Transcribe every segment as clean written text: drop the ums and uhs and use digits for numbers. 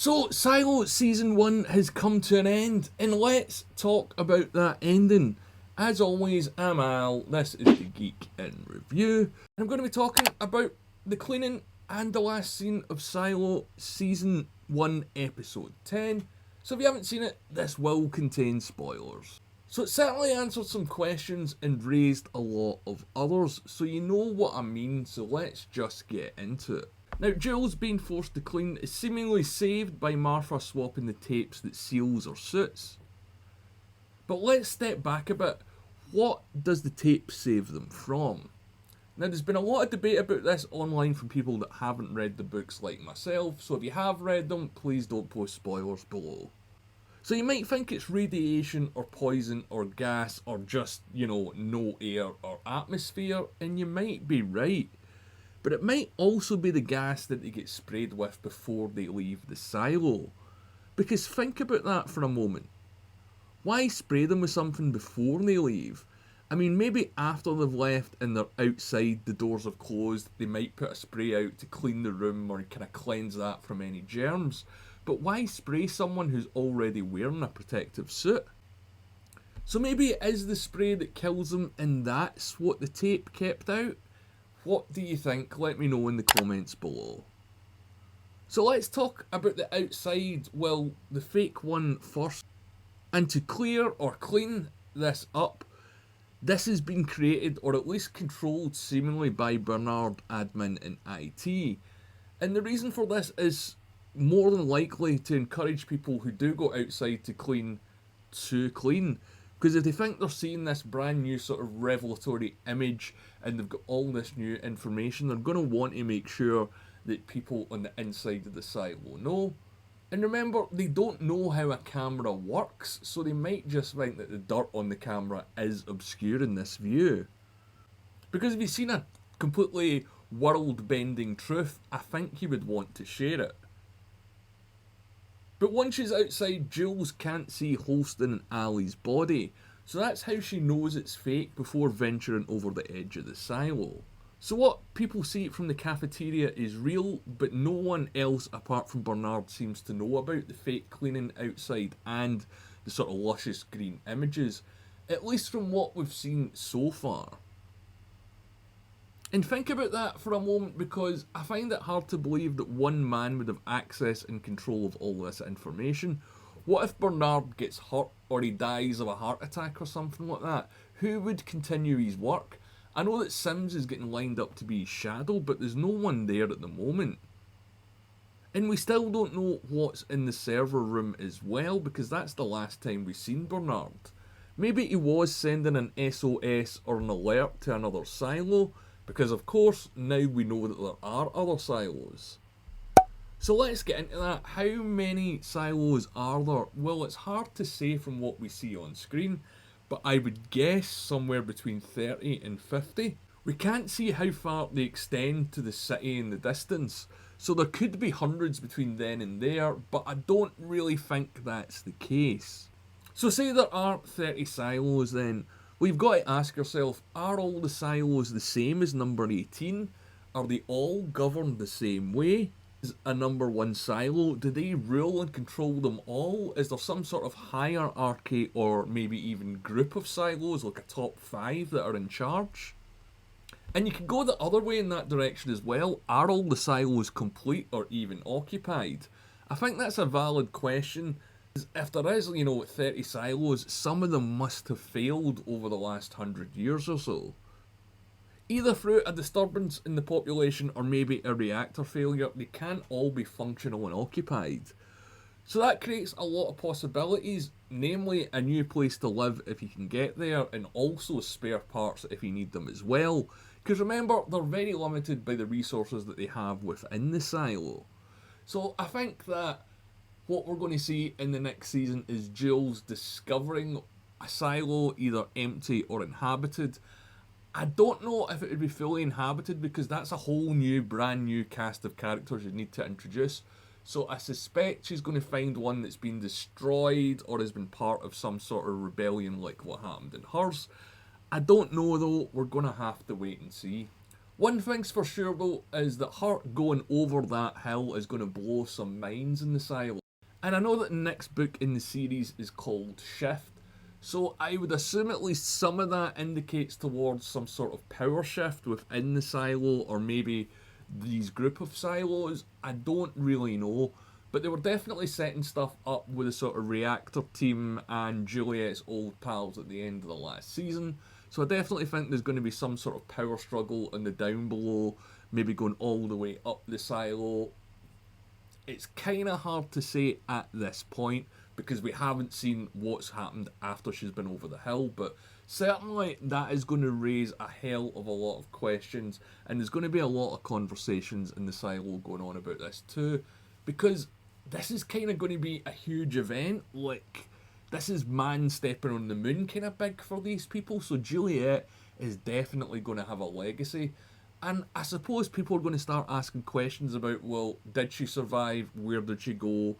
So, Silo Season 1 has come to an end, and let's talk about that ending. As always, I'm Al, this is the Geek in Review, and I'm going to be talking about the cleaning and the last scene of Silo Season 1 Episode 10. So if you haven't seen it, this will contain spoilers. So it certainly answered some questions and raised a lot of others, so you know what I mean, so let's just get into it. Now, Jules being forced to clean is seemingly saved by Martha swapping the tapes that seals her suits. But let's step back a bit. What does the tape save them from? Now, there's been a lot of debate about this online from people that haven't read the books like myself, so if you have read them, please don't post spoilers below. So you might think it's radiation or poison or gas or just, no air or atmosphere, and you might be right. But it might also be the gas that they get sprayed with before they leave the silo. Because think about that for a moment. Why spray them with something before they leave? I mean, maybe after they've left and they're outside, the doors have closed, they might put a spray out to clean the room or kind of cleanse that from any germs. But why spray someone who's already wearing a protective suit? So maybe it is the spray that kills them and that's what the tape kept out? What do you think? Let me know in the comments below. So let's talk about the outside, well, the fake one first. And to clear or clean this up, this has been created or at least controlled seemingly by Bernard, admin and IT. And the reason for this is more than likely to encourage people who do go outside to clean. Because if they think they're seeing this brand new sort of revelatory image and they've got all this new information, they're going to want to make sure that people on the inside of the silo know. And remember, they don't know how a camera works, so they might just think that the dirt on the camera is obscuring this view. Because if you've seen a completely world-bending truth, I think you would want to share it. But once she's outside, Jules can't see Holston and Ali's body, so that's how she knows it's fake before venturing over the edge of the silo. So what people see from the cafeteria is real, but no one else apart from Bernard seems to know about the fake cleaning outside and the sort of luscious green images, at least from what we've seen so far. And think about that for a moment, because I find it hard to believe that one man would have access and control of all this information. What if Bernard gets hurt or he dies of a heart attack or something like that? Who would continue his work? I know that Sims is getting lined up to be his shadow, but there's no one there at the moment. And we still don't know what's in the server room as well, because that's the last time we've seen Bernard. Maybe he was sending an SOS or an alert to another silo, because of course now we know that there are other silos. So let's get into that. How many silos are there? Well, it's hard to say from what we see on screen, but I would guess somewhere between 30 and 50. We can't see how far they extend to the city in the distance, so there could be hundreds between then and there, but I don't really think that's the case. So say there are 30 silos then. Well, you've got to ask yourself, are all the silos the same as number 18? Are they all governed the same way? Is a number 1 silo, do they rule and control them all? Is there some sort of hierarchy or maybe even group of silos, like a top 5 that are in charge? And you can go the other way in that direction as well. Are all the silos complete or even occupied? I think that's a valid question. If there is, 30 silos, some of them must have failed over the last 100 years or so. Either through a disturbance in the population or maybe a reactor failure, they can't all be functional and occupied. So that creates a lot of possibilities, namely a new place to live if you can get there, and also spare parts if you need them as well. Because remember, they're very limited by the resources that they have within the silo. So I think that what we're going to see in the next season is Jules discovering a silo, either empty or inhabited. I don't know if it would be fully inhabited, because that's a whole new, brand new cast of characters you need to introduce. So I suspect she's going to find one that's been destroyed or has been part of some sort of rebellion like what happened in hers. I don't know though, we're going to have to wait and see. One thing's for sure though is that her going over that hill is going to blow some minds in the silo. And I know that the next book in the series is called Shift, so I would assume at least some of that indicates towards some sort of power shift within the silo, or maybe these group of silos. I don't really know. But they were definitely setting stuff up with a sort of reactor team and Juliet's old pals at the end of the last season. So I definitely think there's going to be some sort of power struggle in the down below, maybe going all the way up the silo. It's kind of hard to say at this point because we haven't seen what's happened after she's been over the hill, but certainly that is going to raise a hell of a lot of questions, and there's going to be a lot of conversations in the silo going on about this too, because this is kind of going to be a huge event. Like, this is man stepping on the moon kind of big for these people, so Juliet is definitely going to have a legacy. And I suppose people are going to start asking questions about, well, did she survive? Where did she go?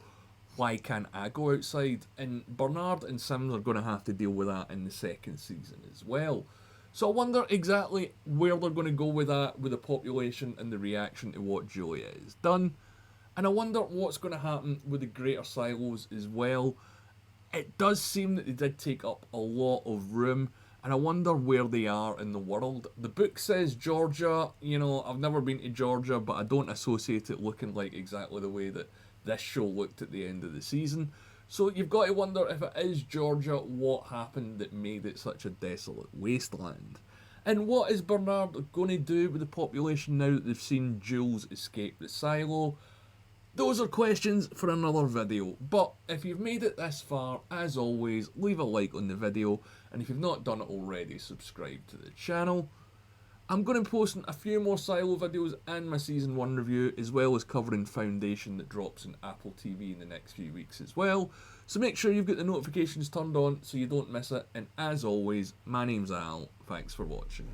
Why can't I go outside? And Bernard and Sims are going to have to deal with that in the second season as well. So I wonder exactly where they're going to go with that, with the population and the reaction to what Juliet has done. And I wonder what's going to happen with the greater silos as well. It does seem that they did take up a lot of room, and I wonder where they are in the world. The book says Georgia. You know, I've never been to Georgia, but I don't associate it looking like exactly the way that this show looked at the end of the season. So you've got to wonder, if it is Georgia, what happened that made it such a desolate wasteland? And what is Bernard going to do with the population now that they've seen Jules escape the silo? Those are questions for another video, but if you've made it this far, as always, leave a like on the video, and if you've not done it already, subscribe to the channel. I'm going to be posting a few more silo videos and my season 1 review, as well as covering Foundation that drops on Apple TV in the next few weeks as well. So make sure you've got the notifications turned on so you don't miss it, and as always, my name's Al, thanks for watching.